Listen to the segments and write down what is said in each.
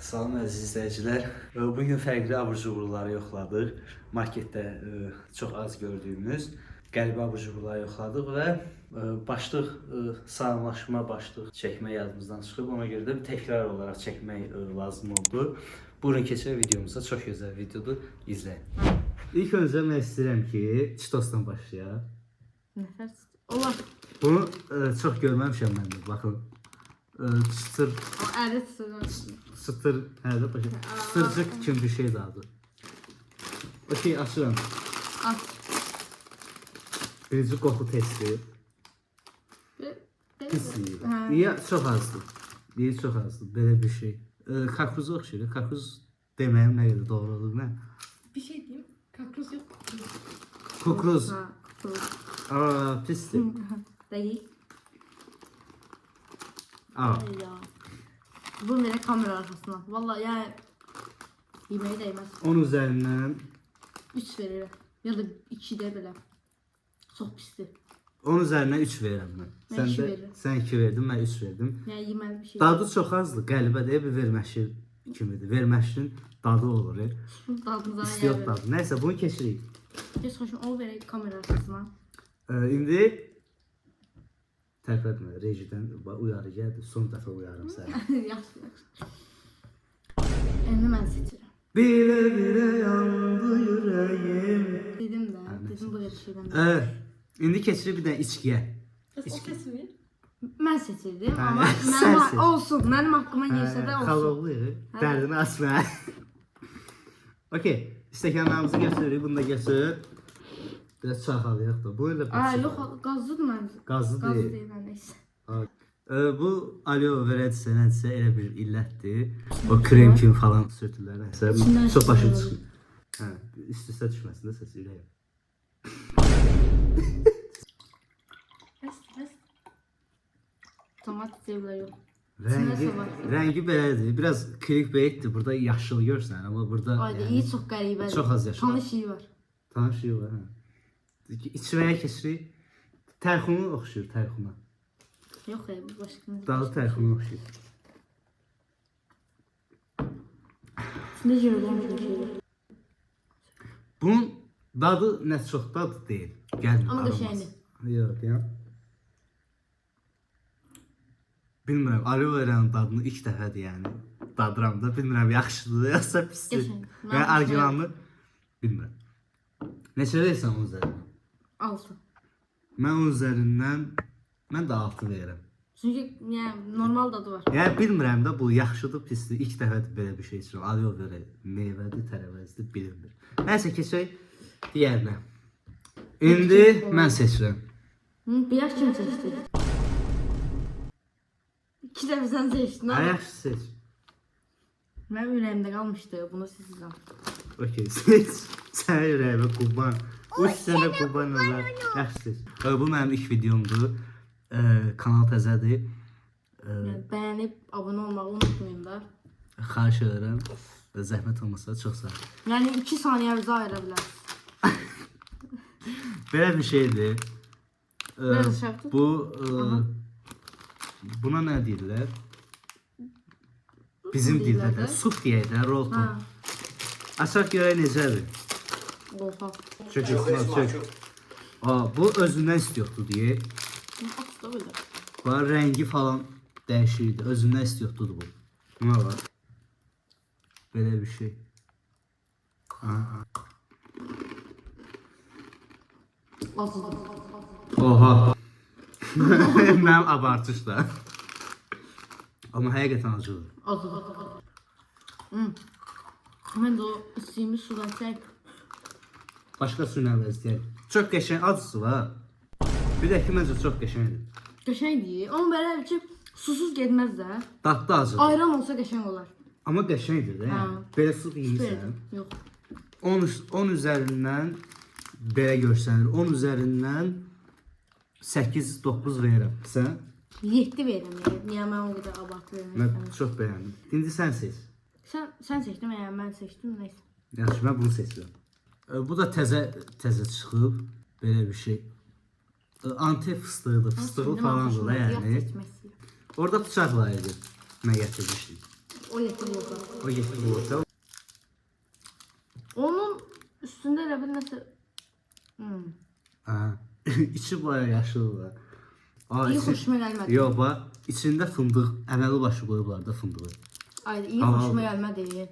Salam əziz izləyicilər. Bugün fərqli abur-cuburları yoxladıq. Marketdə çox az gördüyümüz qəribə abur-cuburları yoxladıq və başlıq salamlaşma başlıq çəkmək yadımızdan çıxıb. Ona görə də bir təkrar olaraq çəkmək lazım oldu. Buyurun keçək videomuza. Çox gözəl videodur. İzləyin. İlk öncə mən istəyirəm ki, Cheetos'dan başlayaq. Nəfəs olar. Bunu çox görməmişəm mən də. Baxın. Çıtır. O əli tutur. Çıtır. Hə də başa. Çıtırcıq kimi bir şey dadı. Okey, açıram. Aç. Birinci qoxu testi. Pisliyi. Ya çox azdır. Niyə çox azdır? Belə bir şey. Karpuza oxşayır. Karpuz deməyim nə qədər doğru olur, nə? Bir şey diyeyim. Kakruz yok. Kukruz. Ha, kukruz. Aa, pisdir. Değil. Aa. Ay ya. Bu böyle kamera arkasına. Vallahi yani yemeği değmez. 10 üzərindən 3 verir. Ya da 2 de böyle. Çok pistir. 10 üzərindən 3 verirəm mən. Mən iki verirəm. Sən 2 verdin, mən 3 verdim. Yani yemez bir şey. Dadı çox azdır, qəlibədir, bir verməşir kimidir. Verməşin dadı olur. Dadınıza İstiyot dadı. Nəysə, bunu keçirik. Geç hoşum ol vereyim kamera arkasına. İndi tərpətmə, rejidən uyarı gəldi. Son dəfə uyarım səni. Yaxşı, yaxşı. Elini mən seçirəm. Bilə-bilə yandı ürəyim. Dedim də, dedim böyle şeydən. İndi keçirik bir də içkiyə. O sesimi? Mən seçirdim Hə, amma sən seç. olsun. Mənim haqqıma girsə də olsun. Xalovlu, dərdini açma. Okey, stəkanlarımızı götürürük, bunu da götür. Biraz çaxalayaq da. Bu elə Aa, yox, qazlıdır məncə. Qazlı Qazlı deyil. deyil, mən neysə. Bu aloe verədirsə nədirsə elə bir illətdir. O krem kimi falan sürtürlər. İçindən Çox başım çıxır. çıxır. Hə, üst-üstə düşməsin də səs ürəyim. Bəs. Tomat sevlər yox. Rəngi belədir. Biraz clickbaitdir. Burada yaşıl görsən, amma burada Ayda iyi çox qəribədir. çox az yaşıl. Tanış iyi var. Tanış şey var, hə. İçməyə keçirik. Tərxunu oxşuyur, tərxuna. Yox, bu başqa. Dağı tərxuna oxşuyur. İçində yürüdən bir şey. Bunun dadı nə çox dadı deyil. Gəlmir. Amma qəşəngdir. Yox, deyəm. Bilmirəm, aloe verənin dadını ilk dəfədir, yəni. Dadıram da, bilmirəm, yaxşıdır, yoxsa pisdir. Qəşəng. Və orijinalını bilmirəm. Neçə verirsən onun üzərindən? 6. Mən onun üzərindən, mən də 6 verirəm. Çünki yəni normal dadı var. Yəni bilmirəm də bu yaxşıdır, pisdir. İlk dəfədir belə bir şey içirəm. Aloe vera meyvədir, tərəvəzdir, bilinmir. Nəysə keçək digərinə. İndi mən seçirəm. Bir yaş kim seçdi? 2 dəfə sən seçdin. Yaxşı seç. Mənim ürəyimdə qalmışdı. Bunu seçəcəm. Okey, seç. Sən ürəyimə qurban. Üç sənə qurban olar. Yaxşı seç. Bu mənim ilk videomdur. Kanal təzədir. Yəni bəyənib abunə olmağı unutmayın da. Xahiş edirəm. Zəhmət olmasa çox sağ ol. Yəni 2 saniyə bizə ayıra bilərsiniz. Belə bir şeydir. Biraz şərtdir. Buna nə deyirlər? Bizim dildə də sup deyək də, rolton. Açaq görək necədir. Oha. Çök İsmail, çök. Bu özündən istiyotdur deyək. Aç da belə. Var, rəngi falan dəyişirdi. Özündən istiyotdur bu. Buna var. Belə bir şey. Azdır. Oha. Mənim abartış da. Amma həqiqətən acıdır. Azdır. Mən də o içdiyimiz sudan çək. Başqa suyla əvəzləyək. Çox qəşəng acısı var. Bir də ki, məncə çox qəşəngdir. Qəşəngdir. Amma belə ki, susuz getməz də. Dadlı acıdır. Ayran olsa qəşəng olar. Amma qəşəngdir də. Yəni. Belə su yeyirsən. Yox. 10 üzərindən belə görsənir. 10 üzərindən 8-9 verirəm. Sən? 7 verirəm. Niyə mən o qədər abartı Mən vermirəm? çox bəyəndim. İndi sən seç. Sən seçdin, yəni mən seçdim, nəysə. Yaxşı, mən bunu seçirəm. Bu da təzə çıxıb. Belə bir şey. Antep fıstığı, fıstığı falandır da yəni. Orada bıçaq var idi. Nə gətirmişdik? O yetti burada. O getdi burada. Onun üstündə elə bir nəsə... Ha. İçi baya yaşıldır. İyi xoşuma gəlmədi. Yox, bax, içində fındıq, əməli başı qoyublar da fındığı. Ay, iyi xoşuma gəlmədi.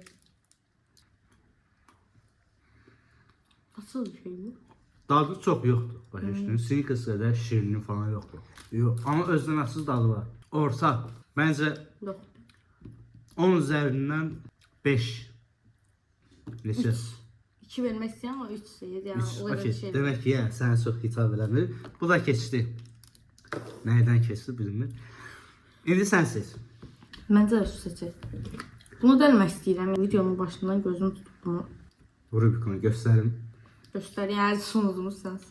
Nasıl bir şey bu? Dadı çox yoxdur. Başa düşdün? Snickers qədər şirinliyi falan yoxdur. Yox, amma özünəməsiz dadı var. Orta. Məncə Yox. 10 üzərindən 5. Neçə? 2 vermək istəyirəm ama 3 sayır. Yəni o qədər Okay. şey. Demək ki, yəni sənə çox hitap eləmir. Bu da keçdi. Nəydən keçdi bilmir. İndi sən seç. Məncə də su seçək. Bunu demək istəyirəm. Videonun başından gözüm tutub bunu. Rubikonu göstərim. Göstər, yəni sunudumuzsanız.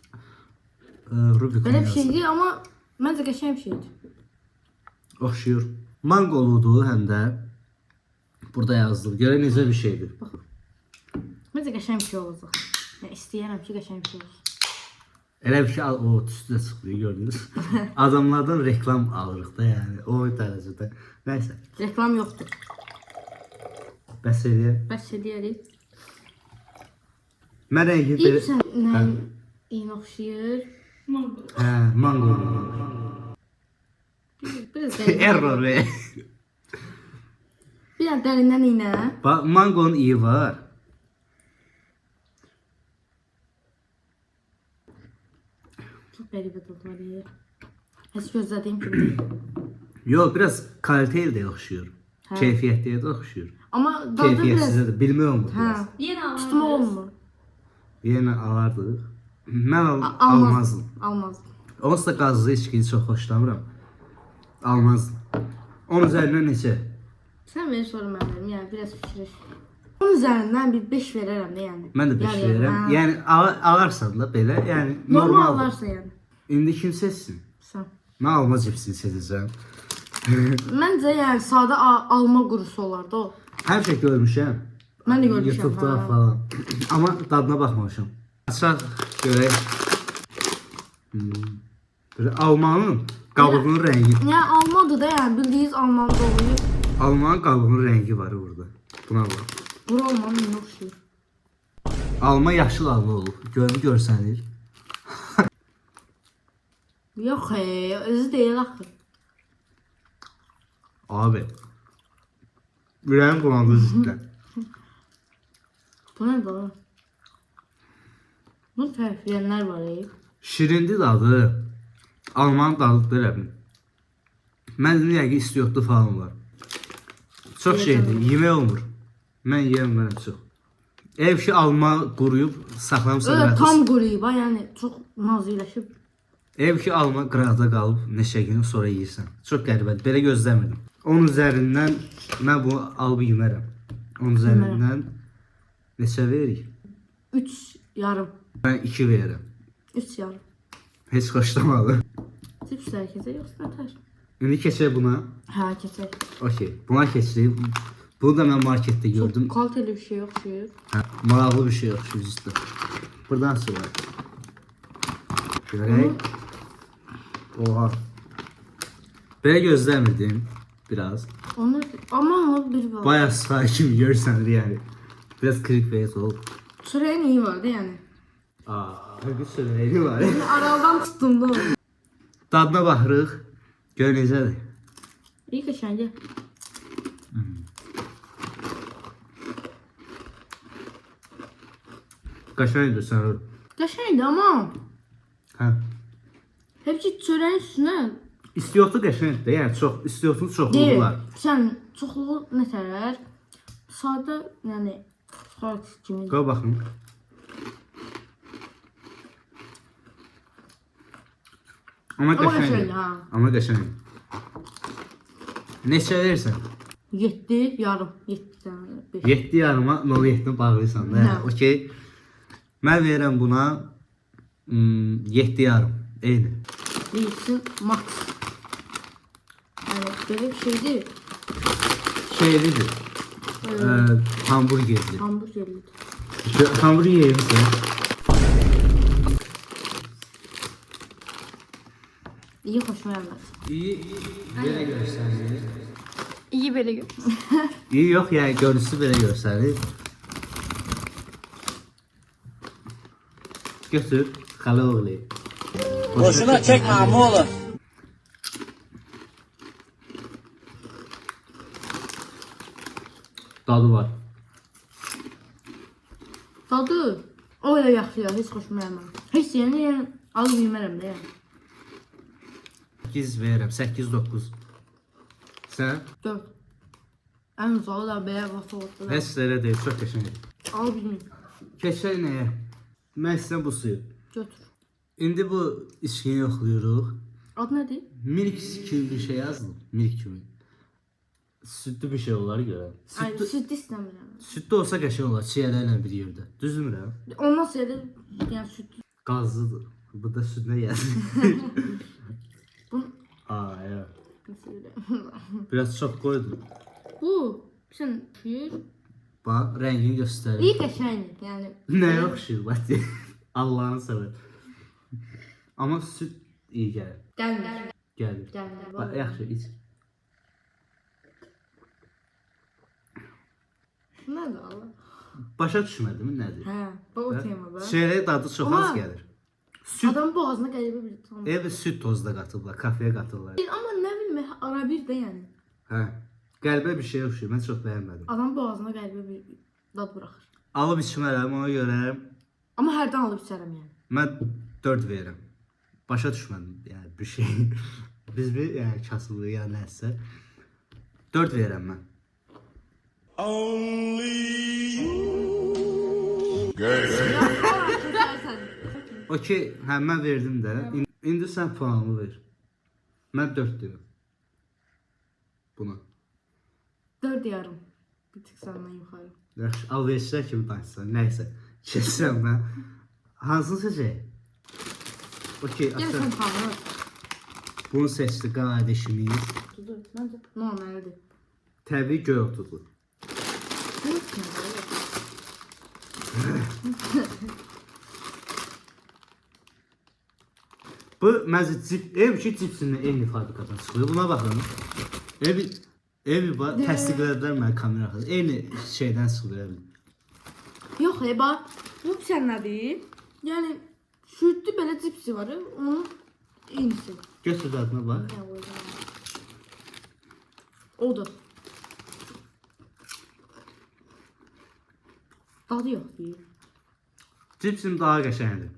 Rubikon Belə bir yazsın. şeydir, amma məncə qəşəng bir şeydir. Oxşuyur. Mangoludur həm də. Burada yazılır. Görə necə bir şeydir. Məncə qəşəng bir şey olacaq. Yəni istəyirəm ki, qəşəng bir şey olsun. Elə bir şey o üstündə çıxıyor gördünüz. Adamlardan reklam alırıq da yəni o dərəcədə. Nəysə. Reklam yoxdur. Bəs eləyək. Bəs edərik. Mən rəngi İlk sən nəyin eyni oxşayır? Hə, mango. Biraz dərindən. Error be. Biraz dərindən iynə. Bax, mangonun iyi var. Çox qəribə dadı var. Heç gözlədiyim kimi deyil. Yox, biraz kaliteli də oxşuyur. Hə. Keyfiyyətliyə də oxşuyur. Amma dadı biraz... Keyfiyyətsizə də bilmirəm bu. Hə. Yenə Tutma olmur. Yenə alardıq. Mən Almazdım. almazdım. Almazdım. Onsuz da qazlı içkini çox xoşlamıram. Almazdım. 10 üzərindən neçə? Sən verir sonra mən verim. Yəni biraz fikir. Onun üzərindən bir 5 verərəm də yəni. Mən də 5 Yarı verirəm. yarı, hə. Yəni alarsan da belə, yəni Normal normaldır. alarsa yəni. İndi kim seçsin? Sən. Mən alma cipsini seçəcəm. Məncə yəni sadə alma qurusu olardı o. Həmişə görmüşəm. Mən də görmüşəm, YouTube'da hə. falan. Amma dadına baxmamışam. Açaq görək. Böyle almanın qabığının rəngi. Yəni almadır da yəni bildiyiniz almanı doğrayıb. Almanın qabığının rəngi var burada. Buna bax. Bura almanın nə oxşayır? Alma yaşıl alma olub. Görsənir. Yox özü deyil axı. Abi. Ürəyim bulandı cidden. Bu nə da? Bunu tərifləyənlər var Şirindir dadı. Almanın dadıdır elə bil. Mən niyə ki istiyotlu falan var. Çox şeydir, yemək olmur. Mən yeyəm çox. Ev ki alma quruyub saxlamısan. Öyle tam quruyub ha, yəni çox naziləşib. Ev ki alma qıraqda qalıb neçə gün sonra yeyirsən. Çox qəribədir. Belə gözləmirdim. 10 üzərindən mən bunu alıb yemərəm. 10 üzərindən neçə veririk? 3 yarım. Mən 2 verirəm. 3 yarım. Heç xoşlamadım. Cips hərəkətə yoxsa nətər? İndi keçək buna. Hə, keçək. Okey. Buna keçdik. Bunu da mən marketdə gördüm. Çox kaliteli bir şey oxşayır. Hə, maraqlı bir şey yoxdur üstə. Buradan sonra. Görək. Oha. Belə gözləmirdim biraz. Onu ama onu bir var. Bayağı sıfır kimi görsənir yəni. Biraz clickbait olub. Çörəyin iyi vardı yəni. Bir sürəyli var. Aradan tuttum da onu. Dadına baxırıq. Gör necədir. İyi qəşəngdir. Qəşəngdir sən. Qəşəngdir amma Hə. hepsi çörəyin üstünə İstiyotu qəşəngdir. Yəni çox istiyotun çoxluğu deyil. var. Sən çoxluğu nətər? Sadə yəni xarak kimi. Qoy baxın. Amma Amma qəşəngdir qəşəngdir. ha. Amma qəşəngdir. Neçə verirsən? 7 yarım. 7 dənə. 5. 7 yarıma 0.7-ni bağlayırsan da. Hə. Hə, okey. Mən verirəm buna 7 yarım. Eyni. Değilsin max. Yani böyle bir şeydi. Şeylidir. Hamburgerli. Hamburgerli. Hamburger yemişsən. İyi hoşuma gelmez. İyi. Yenə görsənir. İyi İyi böyle gör. İyi yox, yəni görüntüsü belə göstərir. Götür, xala oğlu. Boşuna çekme amoğlu. Dadı var. Dadı öyle yaxşı ya, hiç xoşuma gəlmir. Heç yəni alıb yemərəm də yəni. 8 verirəm, 8-9. Sən? 4. Ən uzağı da belə vaxt oldu. Heç elə deyil, çox qəşəngdir. Alıb yeməyim. Keçək nəyə? Mən sizə bu suyu. Götür. İndi bu içkini yoxlayırıq. Adı nədir? Milk kimi bir şey yazılıb. Milk kimi. Südlü bir şey olar görə. Ay, süd istəmirəm. Südlü olsa qəşəng olar, çiyələrlə bir yerdə. Düzdürmürəm? Ondan sonra yəni süd. Qazlıdır. Bu da südlə yazılır. Bu Aa, ya. nasıl bilirəm. Biraz çox qoydum. Bu sən pür. Bax, rəngini göstərir. İyi qəşəngdir, yəni. Nəyə oxşuyur, bax. Allahını sevər. Amma süd iyi gəlir. Gəlmir. Gəlir. Gəlmir. Bax, yaxşı, iç. Nədir Allah? Başa düşmədin nədir? Hə, bu o tema bax. Şeirə dadı çox az Amma- gəlir. Süd, Adam boğazına qəribə bir tam. ev süd tozu da qatırlar, kafeyə qatırlar. Amma nə bilim, ara bir də yəni. Hə. Qəlbə bir şey oxşuyur. Mən çox bəyənmədim. Adam boğazına qəribə bir dad buraxır. Alıb içmərəm, ona görə Amma hərdən alıb içərəm yəni. mən 4 verirəm. Başa düşmədim yəni bir şey. Biz bir yəni kasıblığı ya nəsə 4 verirəm mən. Okey, hə mən verdim də. İndi sən puanını ver. Mən 4 deyirəm. Buna. 4 yarım. Bir tık səndən yuxarı. Yaxşı, alverçilər kimi danışsan. Nəysə. Keçsəm mən. Hansını seçək? Okey, Gəl açaq. sən tanı. Bunu seçdi qardaşımız. Dur, məncə normaldır. Təbii göy otudur. Bu nə? Bu məncə cipsindən eyni fabrikadan çıxıyor. Buna baxın. Evi var, təsdiqlədilər mənə kamerada. Eyni şeydən çıxıyor. Yox, bax. Bu sən nədir? Yəni südlü belə cipsi var, onun eynisisi. Götür dadına bax. Ya qoyacağam. Odur. Dadı yox deyir. Cipsim daha qəşəngdir.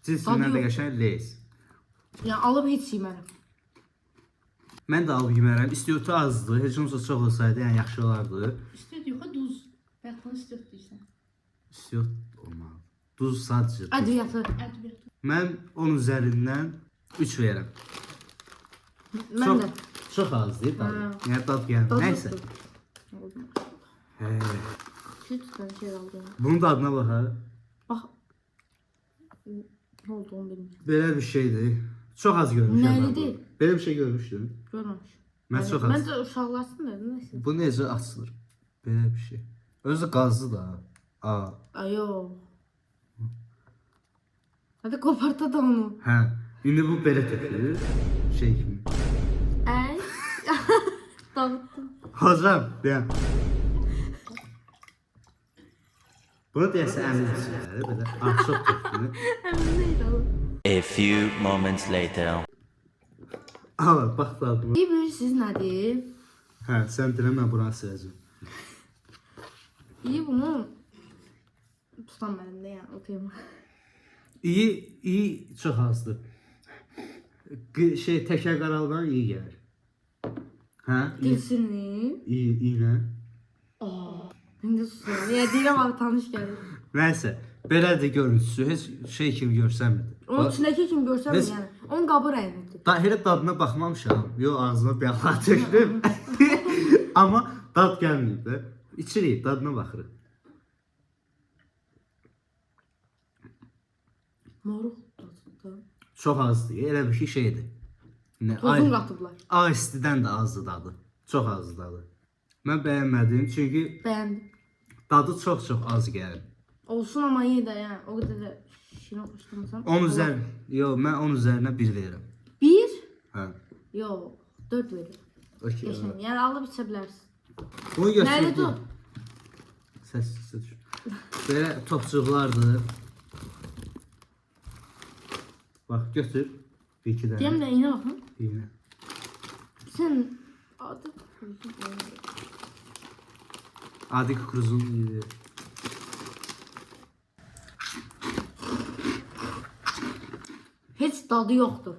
Cipsimdən Dadı də yox. qəşəng Lay's. Yəni alıb heç yemərəm. Mən də alıb yemərəm. İstiyotu azdır. Heç olmasa çox olsaydı, yəni yaxşı olardı. İstəyir yox, duz. Bəyətdən istəyir deyirsən. İstiyot olmalı. Duz sadəcə. Duz. Ədviyyatı. Ədviyyatı. Mən 10 üzərindən 3 verirəm. Mən də. Çox az deyil dadı. Hə. Yəni dad gəlmir. Dadı Nəysə. yoxdur. Hə. Süd sən şey aldım. Bunun dadına bax ha. Bax. Nə oldu onu bilmirəm. Belə bir şeydir. Çox az görmüşəm. Nəli mən bunu. deyil? Belə bir şey görmüşdüm. Görməmiş. Mən çox az. Məncə uşaqlarsın da, nəsə. Bu necə açılır? Belə bir şey. Özü qazlı da. Aa. Ay yox. Hadi koparta da onu. Hə. İndi bu belə tökülür. Şey kimi. Ay. Dağıttım. Hocam, deyəm. Bunu deyəsə əmin içləri, belə artıq tökülür. Həmin neydi o? A few moments later. Al, bax dadıma. İyi bilirsiniz nədir? Hə, sən deyirəm, mən buranı siləcəm. İyi bunu tutan mənim yəni o tema. İyi çox azdır. Şey, təkər qaraldan iyi gəlir. Hə? Dilsinin. İyi nə? İndi susuyorum. Ya deyirəm abi tanış gəlir. Nəysə, belədir görüntüsü, heç şey kimi görsənmədi. Onun içindəki kimi görsəm Biz- yəni. Onun qabı rənglidir. Elə dadına baxmamışam. Yo, ağzıma bir yaxa tökdüm. Amma dad gəlməyib də. İçirik, dadına baxırıq. Moruq dadı. Çox azdır, elə bir şeydir. Nə, Tozun qatıblar. istidən də azdır dadı. Çox azdır dadı. Mən bəyənmədim, çünki Bəyəndim. dadı çox-çox az gəlir. Olsun amma yenə də yəni o qədər də şirin xoşlamasam. 10 mən 10 üzərinə 1 verirəm. 1? Hə. Yox, 4 verir. Okey. Geçen. Yani alıp içe bilərsən. Bunu Nerede götür. dur? Səs düşür. Belə topçuqlardır. Bax götür. Bir iki dənə. Deyəm də iynə baxın. İğnə. Sən adı Adi kukuruzun iyiydi. heç dadı yoxdur.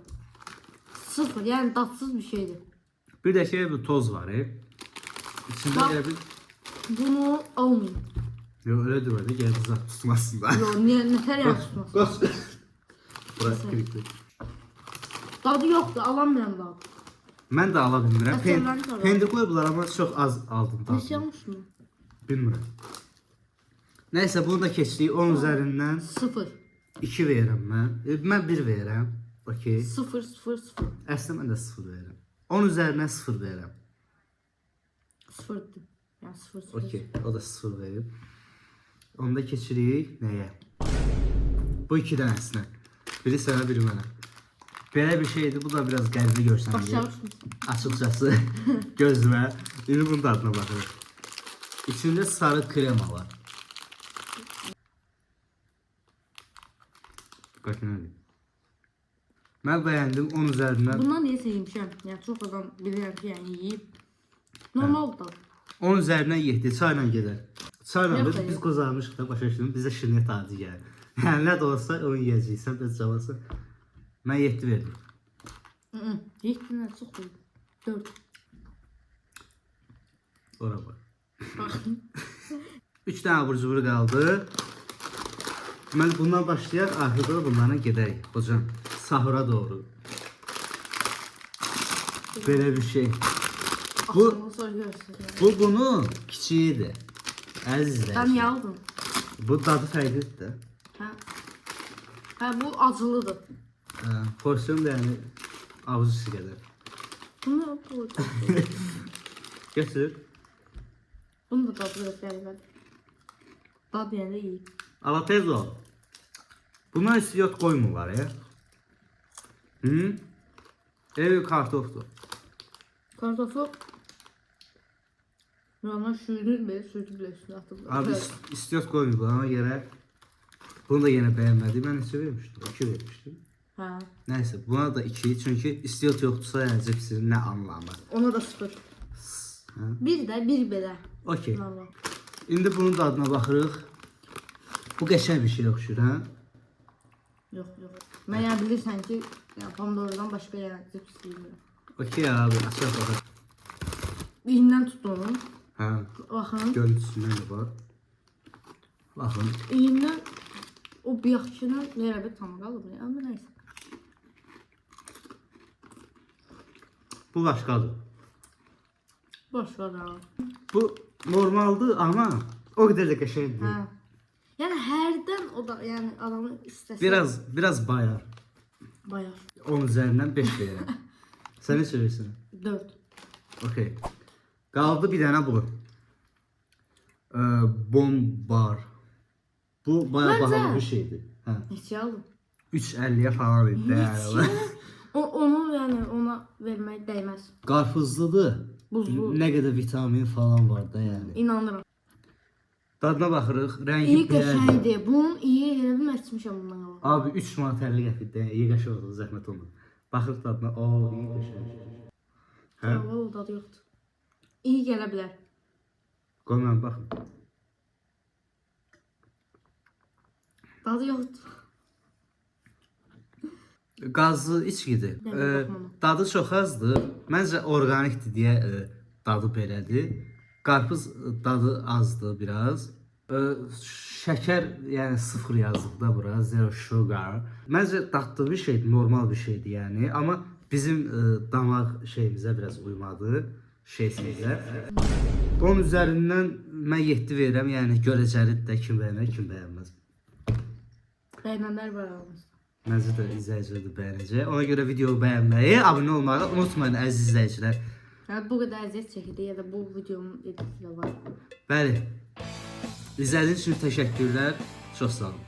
Sıfır, yəni dadsız bir şeydir. Bir də şey bu toz var. İçində Bax. elə bir... Bunu almayın. Yox öyle demədi. Gəldi zat tutmasın da. Yo, nətər yansıtmasın? Qoç. Burası kirikli. Dadı yoxdur, alamıram dadı. Mən də ala bilmirəm. Əsərlərini də var. Pendir qoyublar amma çox az aldım Heç dadını. yanlış mı? Bilmirəm. Nəysə bunu da keçdik. 10 üzərindən Sıfır. 2 verirəm mən. Mən 1 verirəm. Okey. Sıfır, sıfır, sıfır. Əslində mən də 0 verirəm. 10 üzərindən 0 verirəm. Sıfırdır. Yəni sıfır, sıfır. Okey. O da 0 verir. Onda keçirik nəyə? Bu 2 dənəsinə. Biri sənə, biri mənə. Belə bir şeydir. Bu da biraz qəribə görsənir. Başlamışsınız. Açıqcası gözümə. İndi bunun dadına baxırıq. İçində sarı krema var. Bakın öyle. Mən bəyəndim 10 üzərindən. Bundan neyse yemişəm. Yəni çox adam bilirəm ki, yəni yeyib. Normal da. 10 üzərindən 7 çayla gedər. Çayla Yox, biz hayır. qızarmışıq da başa düşdüm. Bizə şirniyyat adı gəlir. Yəni nə də olsa onu yeyəcəksən, bez cavası. Mən 7 verdim. Yetdindən çox deyil. 4. Ora bax. Baxın. 3 dənə abur cubur qaldı. Mən bundan başlayaq, axırda da bunlarla gedərik. Hocam, sahura doğru. Belə bir şey. Bu- Axırdan sonra görürsünüz. Bu bunun kiçiyidir. Əzizlər. Sən niyə aldın? Bu dadı fərqlidir də. Hə? Hə, bu acılıdır. Porsiyon da yəni avuc içi qədər. Bunu bu. Götür. Bunu da dadı göstərir. Dad yəni iyi. Ala tez ol. Buna istiyot qoymurlar ya. Hı? Ev kartofdur. Kartofu normal suyunu belə sürdü üstüne atıp. Abi istiyot qoymurlar ona görə bunu da yenə bəyənmədim. Mən neçə vermişdim? 2 vermişdim. Hə. Nəysə buna da 2 çünki istiyot yoxdursa yəni cipsinin nə anlamı. Ona da sıfır. Hə? Bir də bir belə. Okey. Normal. İndi bunun dadına baxırıq. Bu qəşəng bir şey oxşur, hə? Yox, yox. Mən yəni bilirsən ki, yəni pomidordan başqa yəni cips yeyirəm. Okey abi, açaq baxaq. İyindən tut onu. Hə, Baxın. görüntüsündən də bax. Baxın. İyindən o biyaqçının nerə bir tam qalıb. Amma nəysə. Bu başqadır. Başqa da. Bu normaldır amma o qədər də qəşəng Hə. deyil. Yəni hərdən o da yəni adamın istəsə Biraz bayar. bayar. 10 üzərindən 5 verirəm. Sən neçə verirsən? 4. Okey. Qaldı bir dənə bu. Bombar. Bu bayağı Məncə- bahalı bir şeydir. Hə. Neçə aldın? 3.50-yə falan idi dəyərli. Neçə? Onu yəni ona vermək dəyməz. Qarpızlıdır. Buzlu. Nə qədər vitamin falan var da yəni. İnanıram. Dadına baxırıq. Rəngi İyi bəyəndi. qəşəngdir. Bunun iyi elə bilmə içmişəm bundan qabaq. Abi 3 manat 50 qəpikdə iyi qəşəng oldu zəhmət olmur. Baxırıq dadına. Oo, iyi qəşəng. Hə? Valla dadı yoxdur. İyi gələ bilər. Qoy mən baxım. Dadı yoxdur. Qazlı içkidir. Dəmir baxmama. Dadı çox azdır. Məncə orqanikdir deyə dadı belədir. Qarpız dadı azdır biraz. Şəkər yəni 0 yazılıb da bura, zero sugar. Məncə dadlı bir şeydir, normal bir şeydir yəni. Amma bizim damaq şeyimizə biraz uymadı. Şeysimizə. 10 üzərindən mən 7 verirəm. Yəni görəcəlidir də kim bəyənər, kim bəyənməz. Bəyənənlər var aramızda. Məncə də izləyicilər də bəyənəcək. Ona görə videoyu bəyənməyi, abunə olmağı unutmayın əziz izləyicilər. Yəni bu qədər əziyyət çəkildi ya da bu videonun editi də var. Bəli. İzlədiyiniz üçün təşəkkürlər. Çox sağ olun.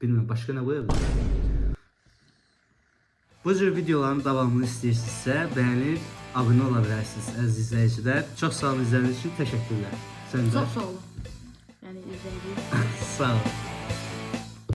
Bilmirəm, başqa nə qoya bilərəm? Bu cür videoların davamını istəyirsinizsə, bəyənib abunə ola bilərsiniz əziz izləyicilər. Çox sağ olun izlədiyiniz üçün təşəkkürlər. Sən də Çox sağ olun. Yəni izləyiciyə. sağ ol.